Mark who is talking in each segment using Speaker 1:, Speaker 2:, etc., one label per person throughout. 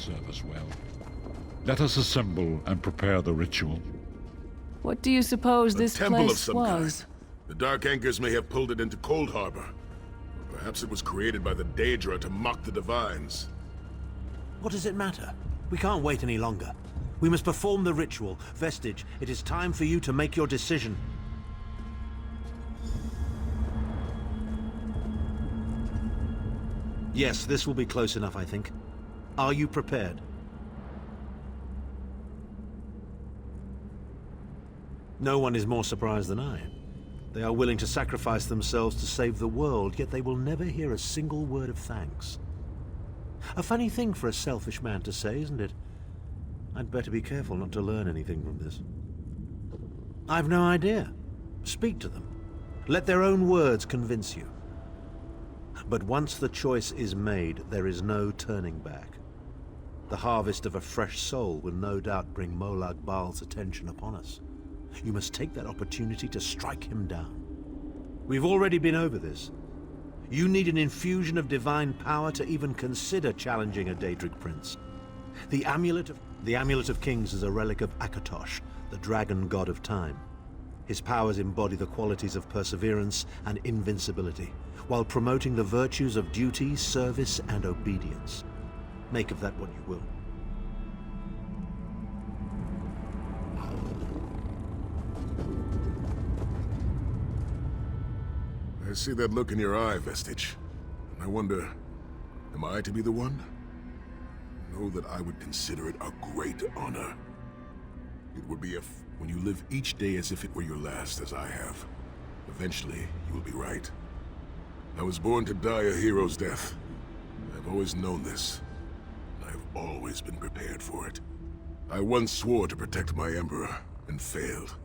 Speaker 1: serve us well. Let us assemble and prepare the ritual.
Speaker 2: What do you suppose this
Speaker 3: temple of
Speaker 2: place
Speaker 3: some
Speaker 2: was?
Speaker 3: kind. The Dark Anchors may have pulled it into Cold Harbor. Or perhaps it was created by the Daedra to mock the Divines.
Speaker 4: What does it matter? We can't wait any longer. We must perform the ritual. Vestige, it is time for you to make your decision. Yes, this will be close enough, I think. Are you prepared? No one is more surprised than I. They are willing to sacrifice themselves to save the world, yet they will never hear a single word of thanks. A funny thing for a selfish man to say, isn't it? I'd better be careful not to learn anything from this. I've no idea. Speak to them. Let their own words convince you. But once the choice is made, there is no turning back. The harvest of a fresh soul will no doubt bring Molag Bal's attention upon us. You must take that opportunity to strike him down. We've already been over this. You need an infusion of divine power to even consider challenging a Daedric prince. The Amulet of Kings is a relic of Akatosh, the dragon god of time. His powers embody the qualities of perseverance and invincibility, while promoting the virtues of duty, service, and obedience. Make of that what you will.
Speaker 3: I see that look in your eye, Vestige. And I wonder, am I to be the one? Know that I would consider it a great honor. It would be when you live each day as if it were your last, as I have. Eventually, you will be right. I was born to die a hero's death. I've always known this. And I've always been prepared for it. I once swore to protect my Emperor, and failed.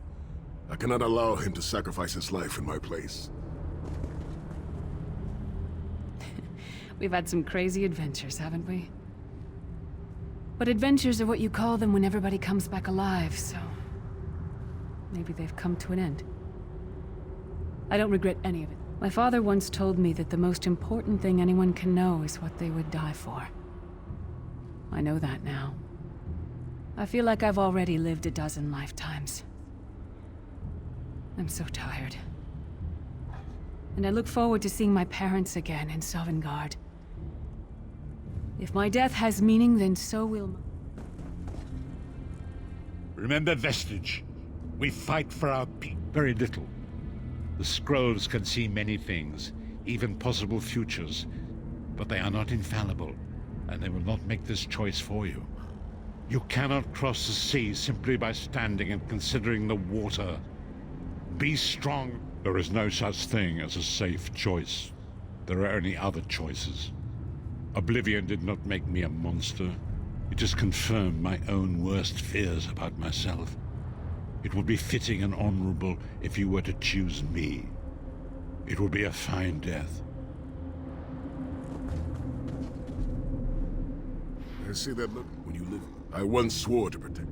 Speaker 3: I cannot allow him to sacrifice his life in my place.
Speaker 2: We've had some crazy adventures, haven't we? But adventures are what you call them when everybody comes back alive, so... maybe they've come to an end. I don't regret any of it. My father once told me that the most important thing anyone can know is what they would die for. I know that now. I feel like I've already lived a dozen lifetimes. I'm so tired. And I look forward to seeing my parents again in Sovngarde. If my death has meaning, then so will...
Speaker 1: Remember, Vestige. We fight for our people. Very little. The scrolls can see many things, even possible futures, but they are not infallible, and they will not make this choice for you. You cannot cross the sea simply by standing and considering the water. Be strong. There is no such thing as a safe choice. There are only other choices. Oblivion did not make me a monster. It just confirmed my own worst fears about myself. It would be fitting and honorable if you were to choose me. It would be a fine death.
Speaker 3: I see that look when you live. I once swore to protect.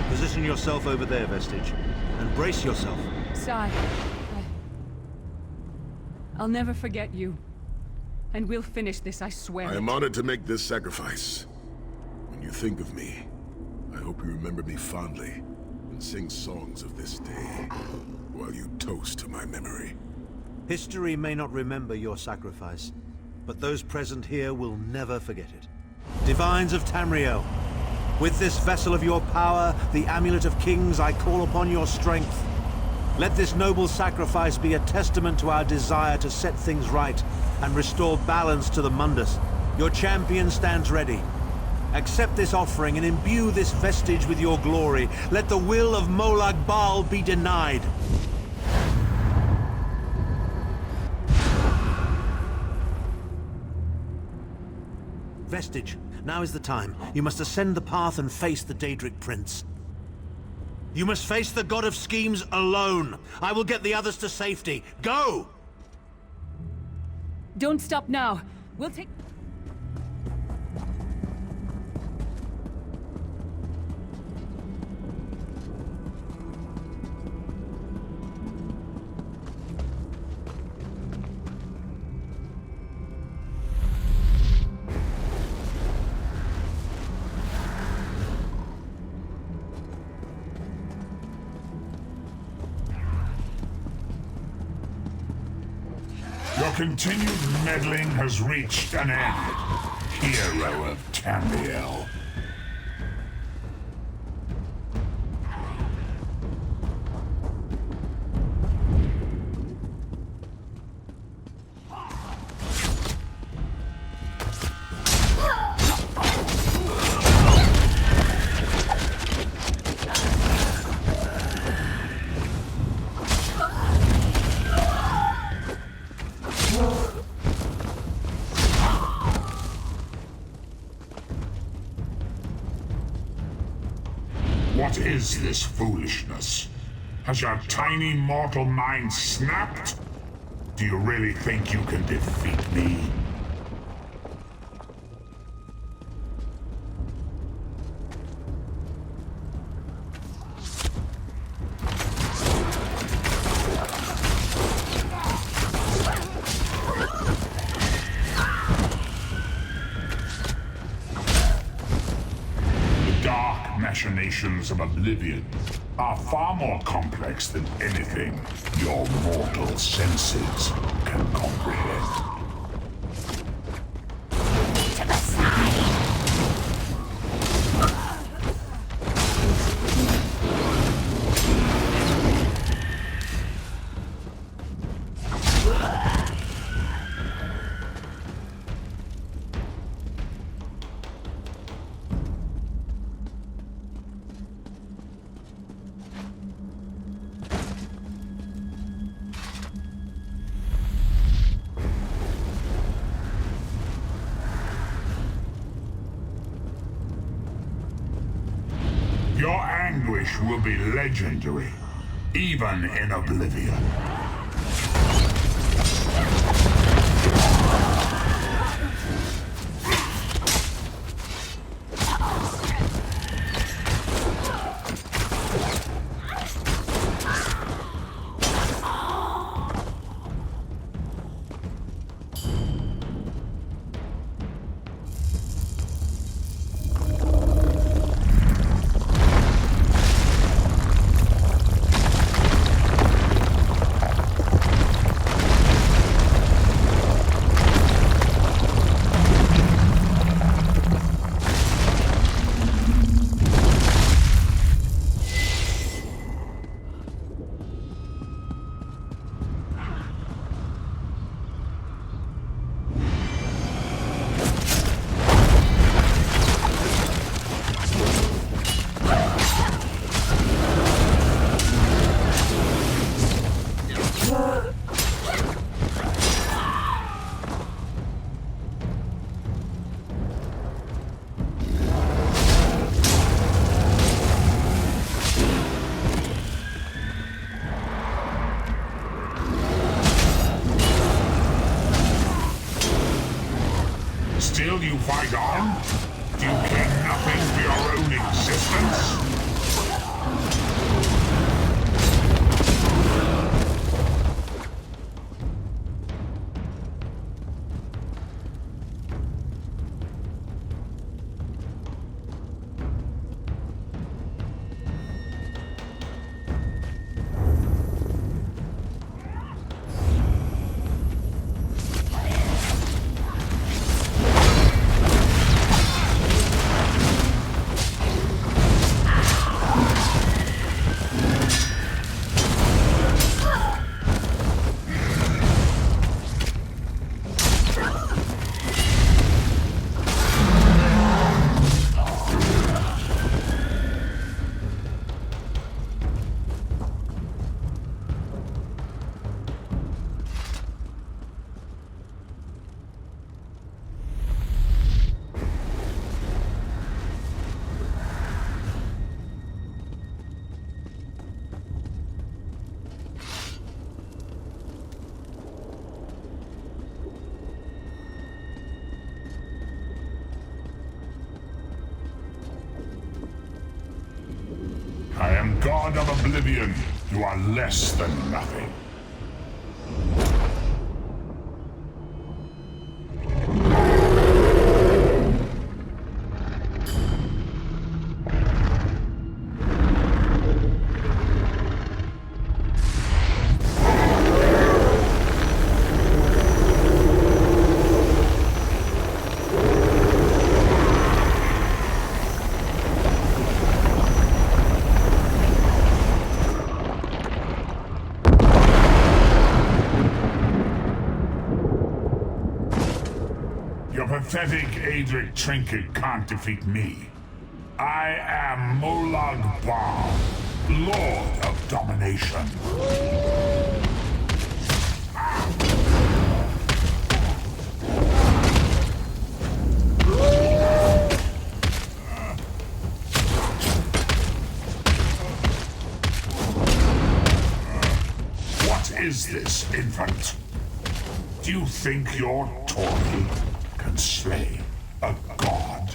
Speaker 4: Position yourself over there, Vestige, and brace yourself.
Speaker 2: Sai, I'll never forget you. And we'll finish this, I swear.
Speaker 3: I am honored to make this sacrifice. When you think of me, I hope you remember me fondly and sing songs of this day while you toast to my memory.
Speaker 4: History may not remember your sacrifice, but those present here will never forget it. Divines of Tamriel, with this vessel of your power, the Amulet of Kings, I call upon your strength. Let this noble sacrifice be a testament to our desire to set things right and restore balance to the Mundus. Your champion stands ready. Accept this offering and imbue this vestige with your glory. Let the will of Molag Bal be denied. Vestige, now is the time. You must ascend the path and face the Daedric Prince. You must face the God of Schemes alone. I will get the others to safety. Go!
Speaker 2: Don't stop now. We'll take...
Speaker 5: continued meddling has reached an end, hero of Tamriel. What is this foolishness? Has your tiny mortal mind snapped? Do you really think you can defeat me? Machinations of oblivion are far more complex than anything your mortal senses can comprehend. To the side! Your anguish will be legendary, even in oblivion. Still you fight on? Do you care nothing for your own existence? I am God of Oblivion. You are less than nothing. Your pathetic Adric trinket can't defeat me. I am Molag Bal, Lord of Domination. What is this, infant? Do you think your toy can slay a god?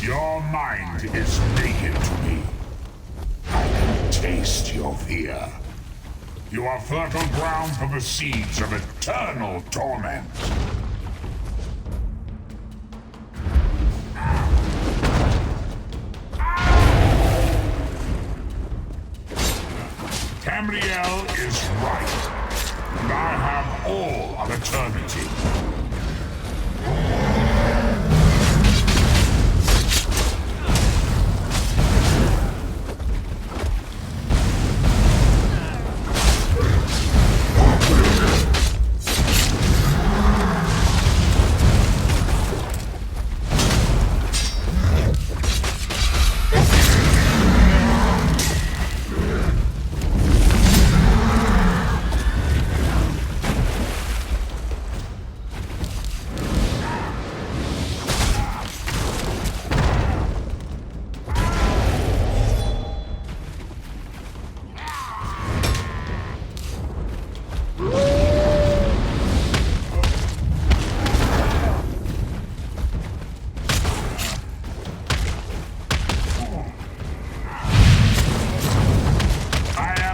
Speaker 5: Your mind is naked to me. I can taste your fear. You are fertile ground for the seeds of eternal torment. Tamriel is right, and I have all of eternity.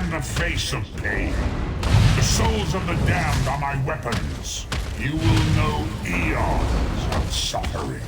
Speaker 5: The face of pain. The souls of the damned are my weapons. You will know eons of suffering.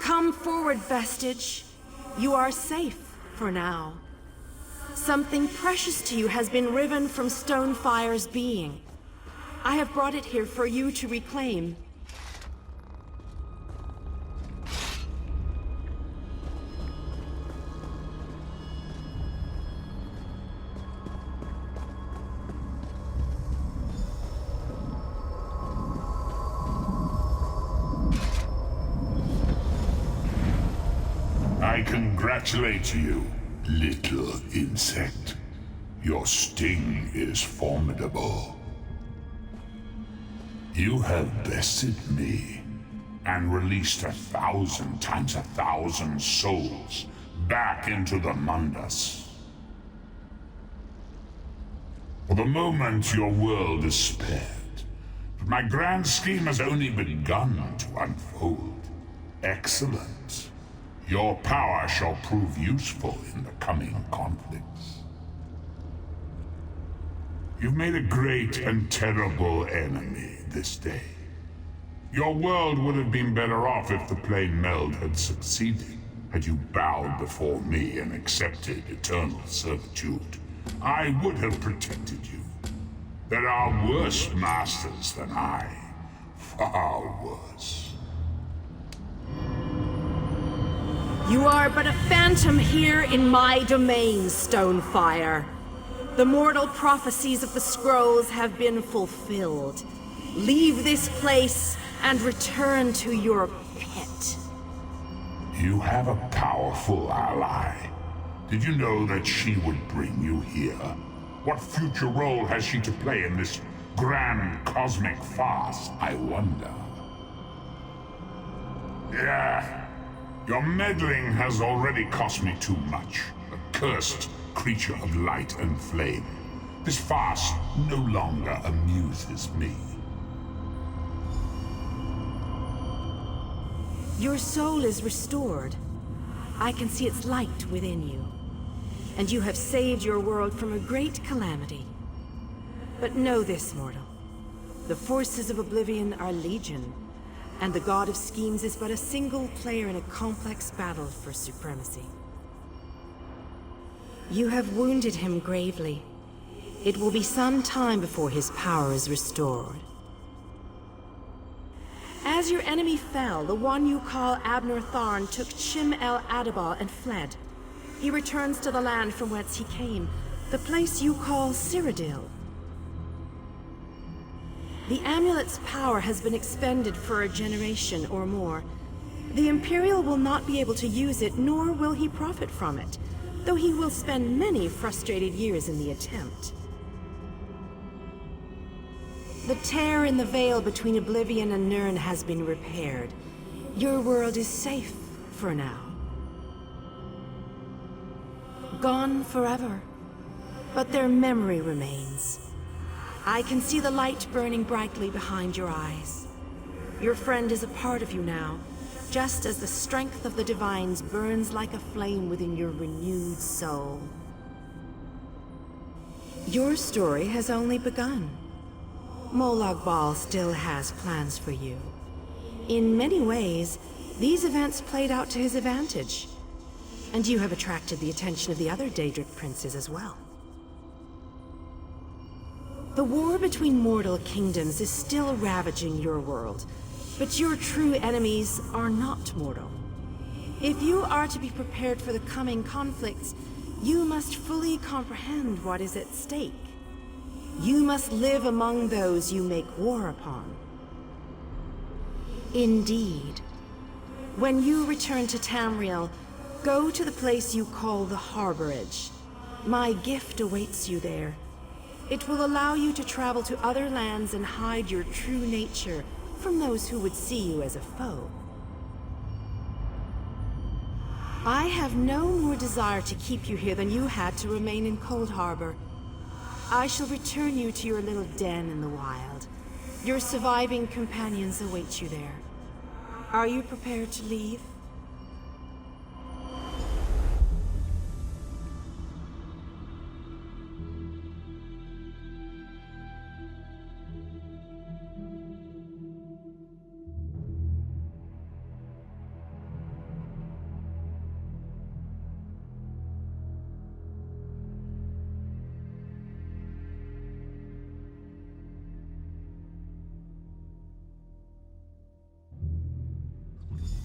Speaker 6: Come forward, Vestige. You are safe for now. Something precious to you has been riven from Stonefire's being. I have brought it here for you to reclaim.
Speaker 5: I congratulate you, little insect. Your sting is formidable. You have bested me and released 1,000 times 1,000 souls back into the Mundus. For the moment, your world is spared, but my grand scheme has only begun to unfold. Excellent. Your power shall prove useful in the coming conflicts. You've made a great and terrible enemy this day. Your world would have been better off if the plane meld had succeeded, had you bowed before me and accepted eternal servitude. I would have protected you. There are worse masters than I, far worse.
Speaker 6: You are but a phantom here in my domain, Stonefire. The mortal prophecies of the scrolls have been fulfilled. Leave this place and return to your pit.
Speaker 5: You have a powerful ally. Did you know that she would bring you here? What future role has she to play in this grand cosmic farce, I wonder. Yeah, your meddling has already cost me too much. A cursed creature of light and flame. This farce no longer amuses me.
Speaker 6: Your soul is restored. I can see its light within you. And you have saved your world from a great calamity. But know this, mortal. The forces of Oblivion are legion, and the God of Schemes is but a single player in a complex battle for supremacy. You have wounded him gravely. It will be some time before his power is restored. As your enemy fell, the one you call Abner Tharn took Chim El Adabal and fled. He returns to the land from whence he came, the place you call Cyrodiil. The amulet's power has been expended for a generation or more. The Imperial will not be able to use it, nor will he profit from it, though he will spend many frustrated years in the attempt. The tear in the veil between Oblivion and Nirn has been repaired. Your world is safe for now. Gone forever, but their memory remains. I can see the light burning brightly behind your eyes. Your friend is a part of you now, just as the strength of the Divines burns like a flame within your renewed soul. Your story has only begun. Molag Bal still has plans for you. In many ways, these events played out to his advantage. And you have attracted the attention of the other Daedric princes as well. The war between mortal kingdoms is still ravaging your world, but your true enemies are not mortal. If you are to be prepared for the coming conflicts, you must fully comprehend what is at stake. You must live among those you make war upon. Indeed. When you return to Tamriel, go to the place you call the Harborage. My gift awaits you there. It will allow you to travel to other lands and hide your true nature from those who would see you as a foe. I have no more desire to keep you here than you had to remain in Cold Harbor. I shall return you to your little den in the wild. Your surviving companions await you there. Are you prepared to leave?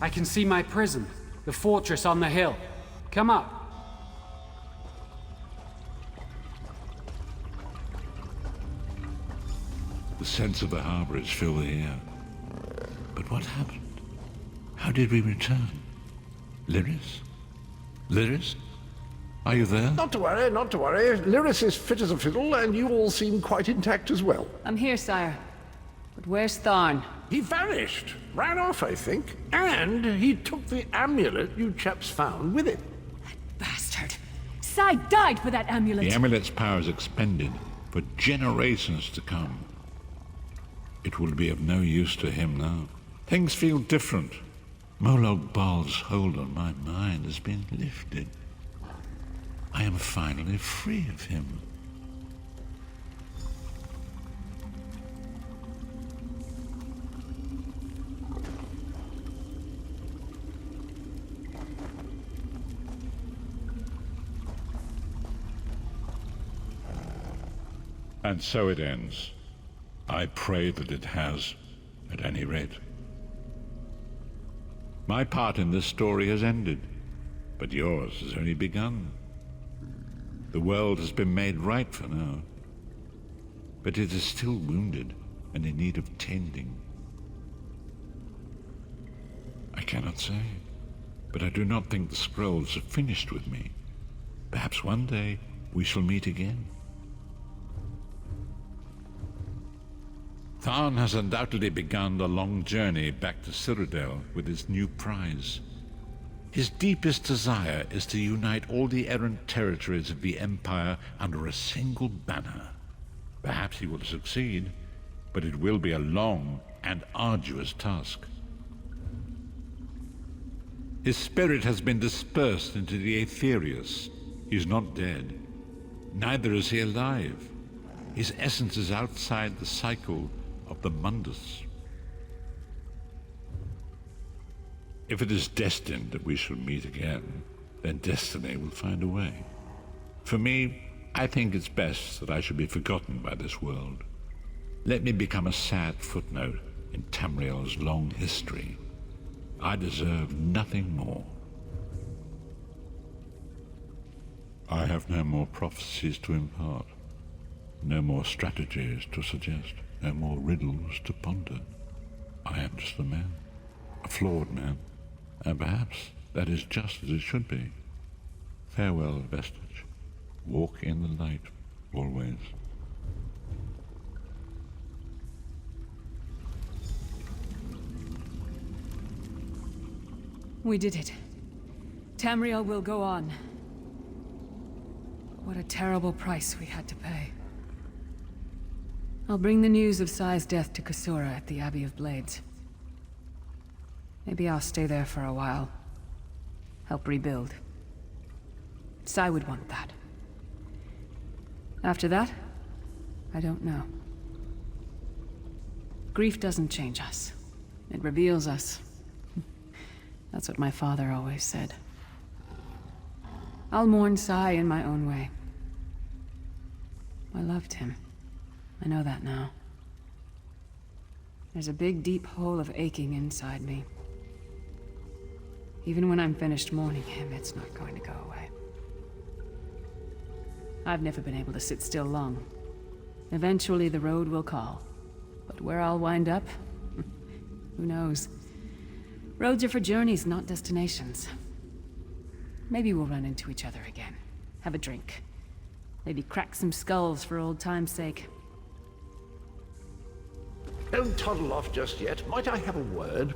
Speaker 7: I can see my prison, the fortress on the hill. Come up.
Speaker 1: The sense of the harbor is still here. But what happened? How did we return? Lyris? Lyris? Are you there?
Speaker 8: Not to worry, not to worry. Lyris is fit as a fiddle, and you all seem quite intact as well.
Speaker 2: I'm here, sire. But where's Tharn?
Speaker 8: He vanished. Ran off, I think. And he took the amulet you chaps found with him.
Speaker 2: Bastard! Sai died for that amulet!
Speaker 1: The amulet's power is expended for generations to come. It will be of no use to him now. Things feel different. Molag Bal's hold on my mind has been lifted. I am finally free of him. And so it ends. I pray that it has, at any rate. My part in this story has ended, but yours has only begun. The world has been made right for now, but it is still wounded and in need of tending. I cannot say, but I do not think the scrolls are finished with me. Perhaps one day we shall meet again. Tharn has undoubtedly begun the long journey back to Cyrodiil with his new prize. His deepest desire is to unite all the errant territories of the Empire under a single banner. Perhaps he will succeed, but it will be a long and arduous task. His spirit has been dispersed into the Aetherius. He's not dead. Neither is he alive. His essence is outside the cycle of the Mundus. If it is destined that we shall meet again, then destiny will find a way. For me, I think it's best that I should be forgotten by this world. Let me become a sad footnote in Tamriel's long history. I deserve nothing more. I have no more prophecies to impart, no more strategies to suggest, no more riddles to ponder. I am just a man, a flawed man, and perhaps that is just as it should be. Farewell, Vestige. Walk in the light, always.
Speaker 2: We did it. Tamriel will go on. What a terrible price we had to pay. I'll bring the news of Sai's death to Kasura at the Abbey of Blades. Maybe I'll stay there for a while. Help rebuild. Sai would want that. After that, I don't know. Grief doesn't change us. It reveals us. That's what my father always said. I'll mourn Sai in my own way. I loved him. I know that now. There's a big, deep hole of aching inside me. Even when I'm finished mourning him, it's not going to go away. I've never been able to sit still long. Eventually the road will call. But where I'll wind up? Who knows? Roads are for journeys, not destinations. Maybe we'll run into each other again. Have a drink. Maybe crack some skulls for old time's sake.
Speaker 8: Don't toddle off just yet. Might I have a word?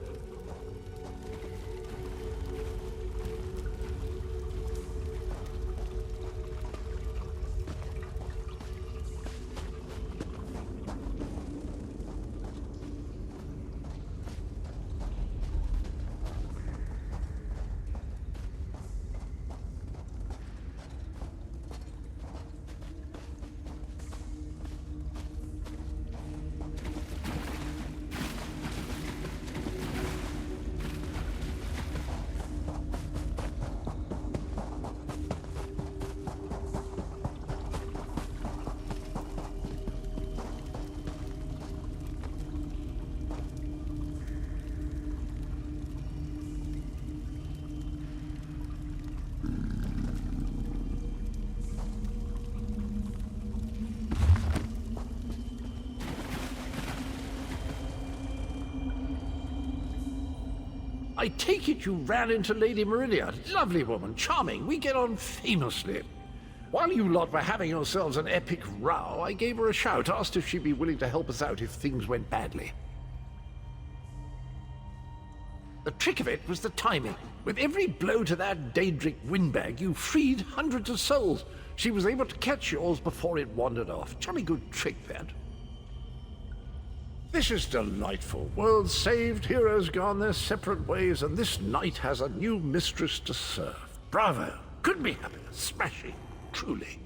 Speaker 8: I take it you ran into Lady Meridia. Lovely woman, charming. We get on famously. While you lot were having yourselves an epic row, I gave her a shout, asked if she'd be willing to help us out if things went badly. The trick of it was the timing. With every blow to that Daedric windbag, you freed hundreds of souls. She was able to catch yours before it wandered off. Jolly good trick, that. This is delightful. Worlds saved, heroes gone their separate ways, and this knight has a new mistress to serve. Bravo! Couldn't be happier. Smashing. Truly.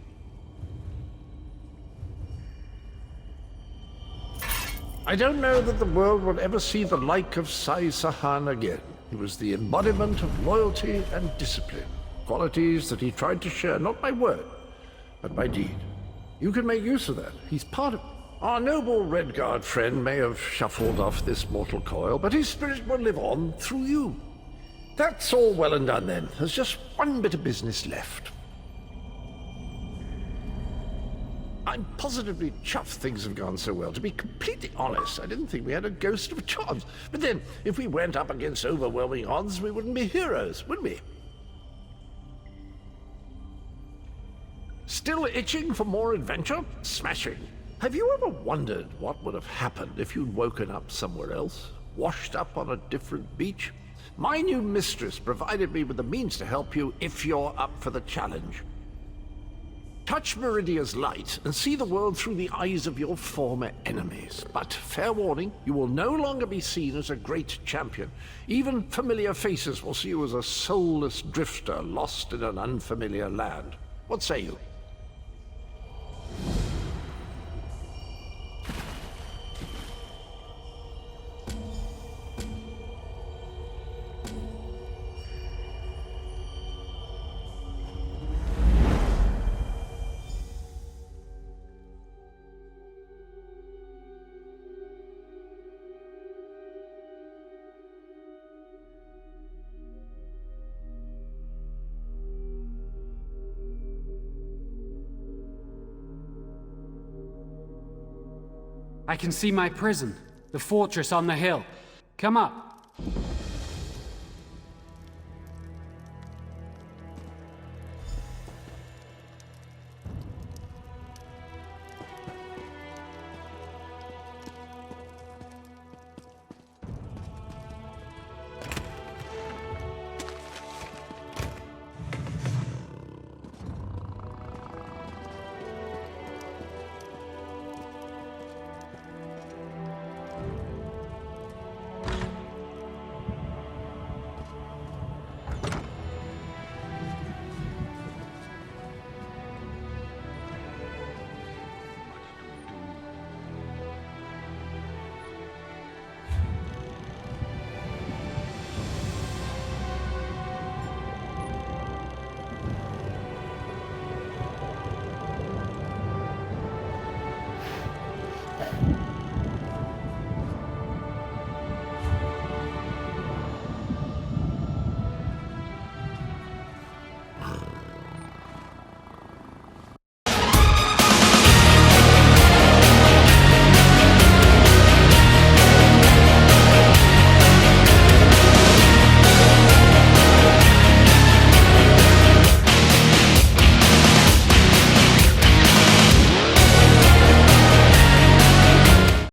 Speaker 8: I don't know that the world will ever see the like of Sai Sahan again. He was the embodiment of loyalty and discipline. Qualities that he tried to share, not by word, but by deed. You can make use of that. He's part of it. Our noble Redguard friend may have shuffled off this mortal coil, but his spirit will live on through you. That's all well and done then. There's just one bit of business left. I'm positively chuffed things have gone so well. To be completely honest, I didn't think we had a ghost of a chance. But then, if we went up against overwhelming odds, we wouldn't be heroes, would we? Still itching for more adventure? Smashing. Have you ever wondered what would have happened if you'd woken up somewhere else, washed up on a different beach? My new mistress provided me with the means to help you if you're up for the challenge. Touch Meridia's light and see the world through the eyes of your former enemies. But fair warning, you will no longer be seen as a great champion. Even familiar faces will see you as a soulless drifter lost in an unfamiliar land. What say you?
Speaker 7: I can see my prison, the fortress on the hill. Come up.